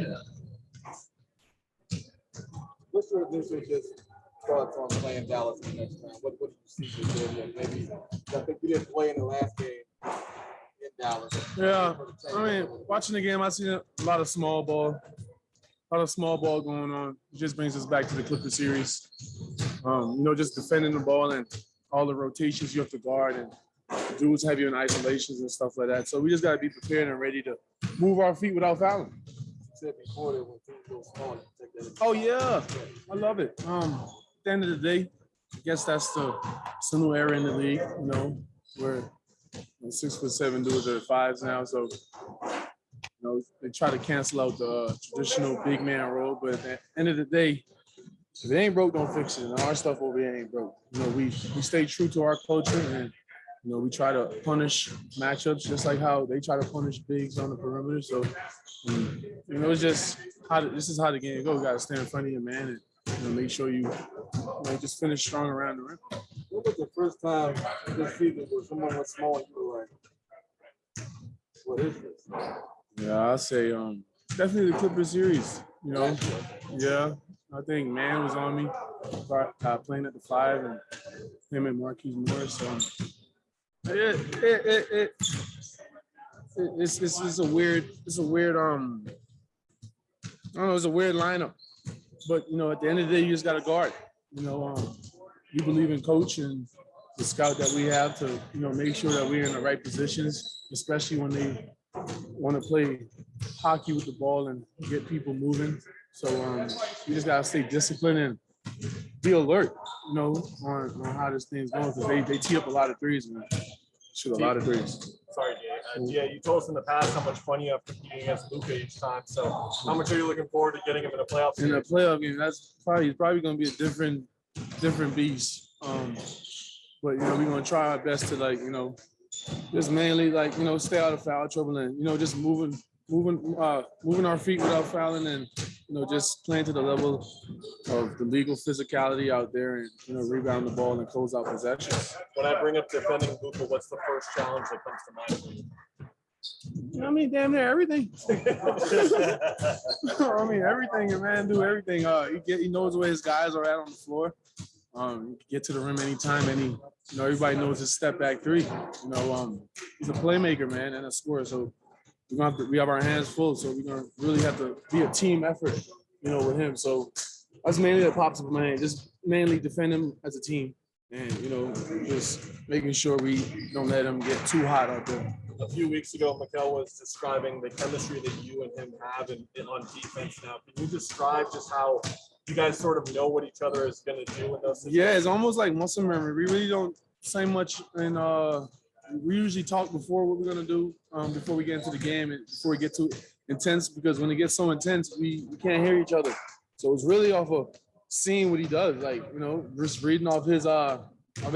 ahead. What's your initial just thoughts on playing Dallas the next time? What do you see this game? Maybe I think you didn't play in the last game in Dallas. Yeah, I mean, watching the game, I see a lot of small ball. A lot of small ball going on. It just brings us back to the Clipper series. Just defending the ball and all the rotations you have to guard and dudes have you in isolations and stuff like that. So we just got to be prepared and ready to move our feet without fouling. You said before that when teams go small, you take that. Oh, yeah. I love it. At the end of the day, I guess it's a new era in the league, where 6'7" dudes are 5s now. So, they try to cancel out the traditional big man role, but at the end of the day, if it ain't broke, don't fix it. And our stuff over here ain't broke. We stay true to our culture, and we try to punish matchups just like how they try to punish bigs on the perimeter. So, it's just this is how the game goes. You got to stand in front of your man and make sure you just finish strong around the rim. What was the first time this season where someone was small and you were like, what is this? Yeah, I'll say definitely the Clipper series. Yeah, I think Man was on me playing at the 5 and him and Marquise Morris. It's a weird it's a weird lineup. But at the end of the day, you just got to guard. You believe in coach and the scout that we have to make sure that we're in the right positions, especially when they want to play hockey with the ball and get people moving. So you just gotta stay disciplined and be alert, on how this thing's going, because they tee up a lot of threes and shoot a lot of threes. Sorry, Jay. You told us in the past how much fun you have competing against Luka each time. So how much are you looking forward to getting him in a playoff series? In a playoff game, he's probably going to be a different beast. But we're going to try our best to just mainly stay out of foul trouble and just moving our feet without fouling and just playing to the level of the legal physicality out there and rebound the ball and close out possessions. When I bring up defending Luka, what's the first challenge that comes to mind? Damn near everything. Everything. Your man do everything. He knows where his guys are at on the floor. He can get to the rim anytime. Everybody knows his step back 3. He's a playmaker, man, and a scorer. So we have our hands full. So we're gonna really have to be a team effort, with him. So that's mainly what pops up in my head. Just mainly defend him as a team, and just making sure we don't let him get too hot out there. A few weeks ago, Mikel was describing the chemistry that you and him have on defense now. Can you describe just how you guys sort of know what each other is going to do in those situations? Yeah, it's almost like muscle memory. We really don't say much, and we usually talk before what we're going to do before we get into the game and before we get too intense, because when it gets so intense, we can't hear each other. So it's really off of seeing what he does, just reading off his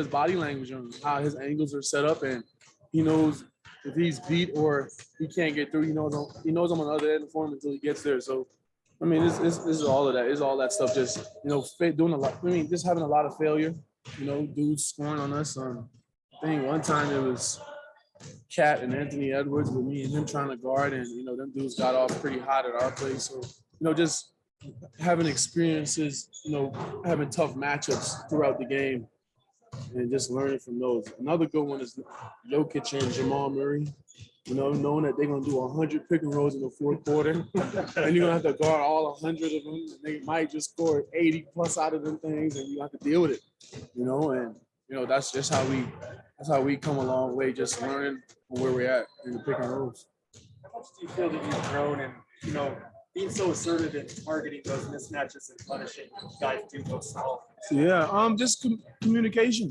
body language and how his angles are set up, and he knows if he's beat or he can't get through. He knows I'm on the other end for him until he gets there. So, this is all of that. It's all that stuff. Just doing a lot. Just having a lot of failure. Dudes scoring on us. I think one time it was Cat and Anthony Edwards with me and him trying to guard, and them dudes got off pretty hot at our place. So just having experiences, having tough matchups throughout the game, and just learning from those. Another good one is Jokic and Jamal Murray. Knowing that they're going to do 100 pick and rolls in the fourth quarter, and you're going to have to guard all 100 of them, and they might just score 80 plus out of them things, and you have to deal with it. That's just how we come a long way, just learning from where we're at in the pick and rolls. How much do you feel that you've grown in, being so assertive in targeting those mismatches and punishing guys do those small? Yeah, just communication.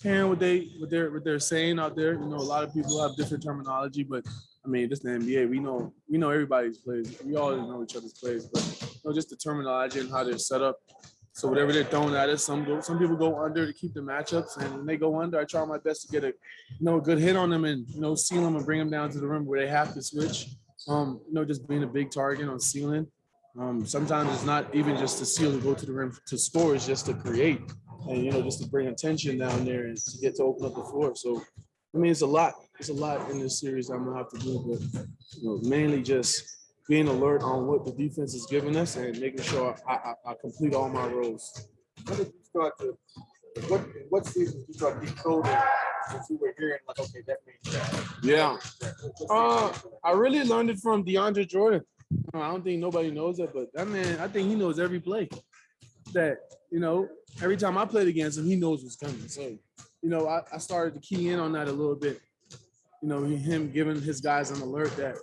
Hearing what they're saying out there. A lot of people have different terminology, but this is the NBA. We know everybody's plays. We all know each other's plays, but just the terminology and how they're set up. So whatever they're throwing at us, some people go under to keep the matchups, and when they go under, I try my best to get a good hit on them and seal them and bring them down to the rim where they have to switch. Just being a big target on sealing. Sometimes it's not even just to seal to go to the rim to score; it's just to create and just to bring attention down there and to get to open up the floor. So it's a lot. It's a lot in this series I'm gonna have to do, but mainly just being alert on what the defense is giving us and making sure I complete all my roles. When did you start to, what season did you start decoding since you were hearing like, okay, that means that? Yeah. What season? I really learned it from DeAndre Jordan. I don't think nobody knows that, but that man, I think he knows every play. That, every time I played against him, he knows what's coming. So, I started to key in on that a little bit. Him giving his guys an alert that,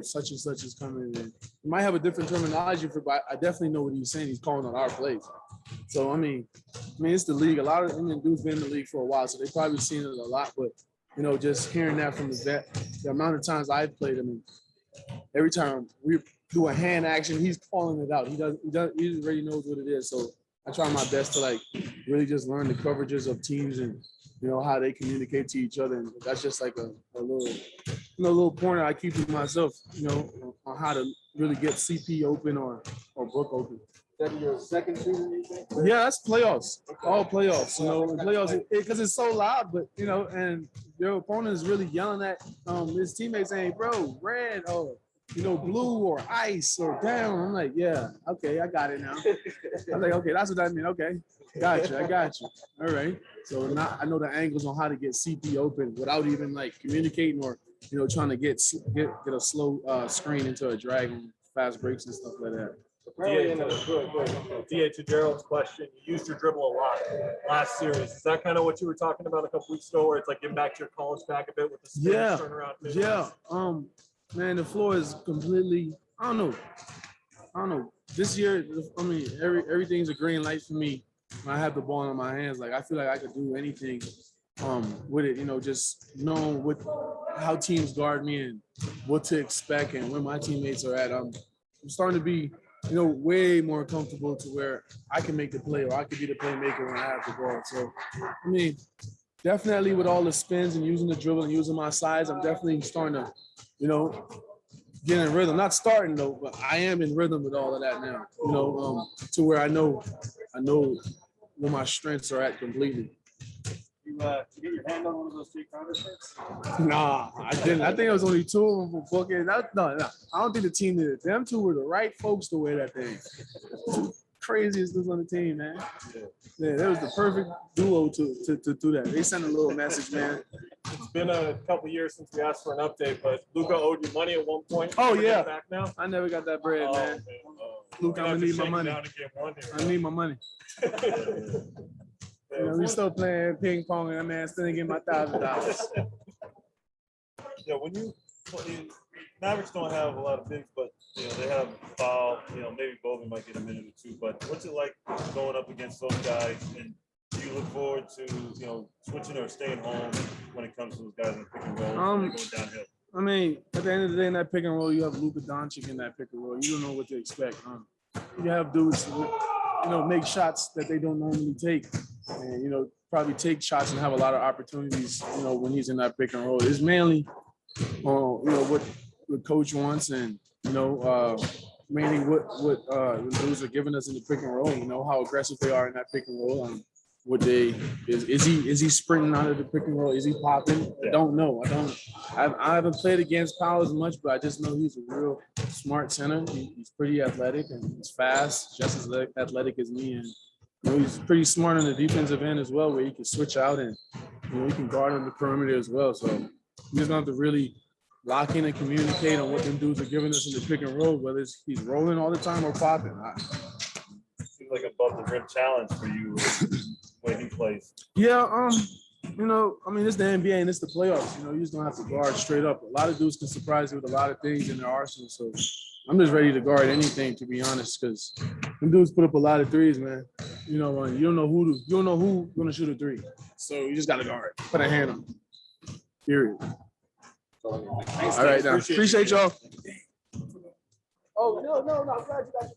such and such is coming. And he might have a different terminology for, but I definitely know what he's saying. He's calling on our plays. So, I mean, it's the league. A lot of dudes been in the league for a while, so they've probably seen it a lot. But, just hearing that from the vet, the amount of times I've played him, every time we do a hand action, he's calling it out. He already knows what it is. So I try my best to really just learn the coverages of teams and how they communicate to each other. And that's just like a little pointer I keep to myself, on how to really get CP open or book open. Is that your second season, you think? Yeah, that's playoffs. All playoffs, and playoffs because it's so loud, but and your opponent is really yelling at his teammates saying, "Bro, red or blue or ice or down." I'm like, yeah, okay, I got it now. I'm like, okay, that's what that means. Okay, I got you. All right. So now I know the angles on how to get CP open without even communicating or trying to get a slow screen into a drag and fast breaks and stuff like that. DA, to Gerald's question, you used your dribble a lot last series. Is that kind of what you were talking about a couple weeks ago, where it's like getting back to your college back a bit with the spin turnaround? Yeah. Man, the floor is completely. I don't know. This year, everything's a green light for me. When I have the ball in my hands, I feel like I could do anything with it. Just knowing how teams guard me and what to expect and where my teammates are at. I'm starting to be, way more comfortable to where I can make the play or I could be the playmaker when I have the ball. So, definitely with all the spins and using the dribble and using my size, I'm definitely starting to, get in rhythm. Not starting though, but I am in rhythm with all of that now. To where I know where my strengths are at completely. You get your hand on one of those Jay Crowder shirts? Nah, I didn't. I think it was only two of them for booking. No. I don't think the team did it. Them two were the right folks to wear that thing. Craziest dudes on the team, man. Yeah, that was the perfect duo to do that. They sent a little message, man. It's been a couple years since we asked for an update, but Luka owed you money at one point. Oh, yeah. Back now? I never got that bread, man. Luka, I'm gonna need my money. I need my money. We still playing ping pong, and that man still didn't get my $1,000. Yeah, Mavericks don't have a lot of bigs, but they have foul. Maybe Bobby might get a minute or two. But what's it like going up against those guys? And do you look forward to switching or staying home when it comes to those guys in the pick and roll going downhill? At the end of the day, in that pick and roll, you have Luka Doncic in that pick and roll. You don't know what to expect. You have dudes, make shots that they don't normally take, and probably take shots and have a lot of opportunities. When he's in that pick and roll, it's mainly, what coach wants, and mainly what the dudes are giving us in the pick and roll. How aggressive they are in that pick and roll. Is he sprinting out of the pick and roll? Is he popping? I don't know. I haven't played against Powell as much, but I just know he's a real smart center. He's pretty athletic and he's fast, just as athletic as me. And he's pretty smart on the defensive end as well, where he can switch out and he can guard on the perimeter as well. So you just don't have to really lock in and communicate on what them dudes are giving us in the pick and roll, whether he's rolling all the time or popping. Seems like above the rim challenge for you when he plays. Yeah, it's the NBA and it's the playoffs. You just don't have to guard straight up. A lot of dudes can surprise you with a lot of things in their arsenal. So I'm just ready to guard anything, to be honest, because them dudes put up a lot of threes, man. You don't know who's gonna shoot a three. So you just gotta guard. Put a hand on them. Period. All right, now. Appreciate y'all. Oh, no. I'm glad you got your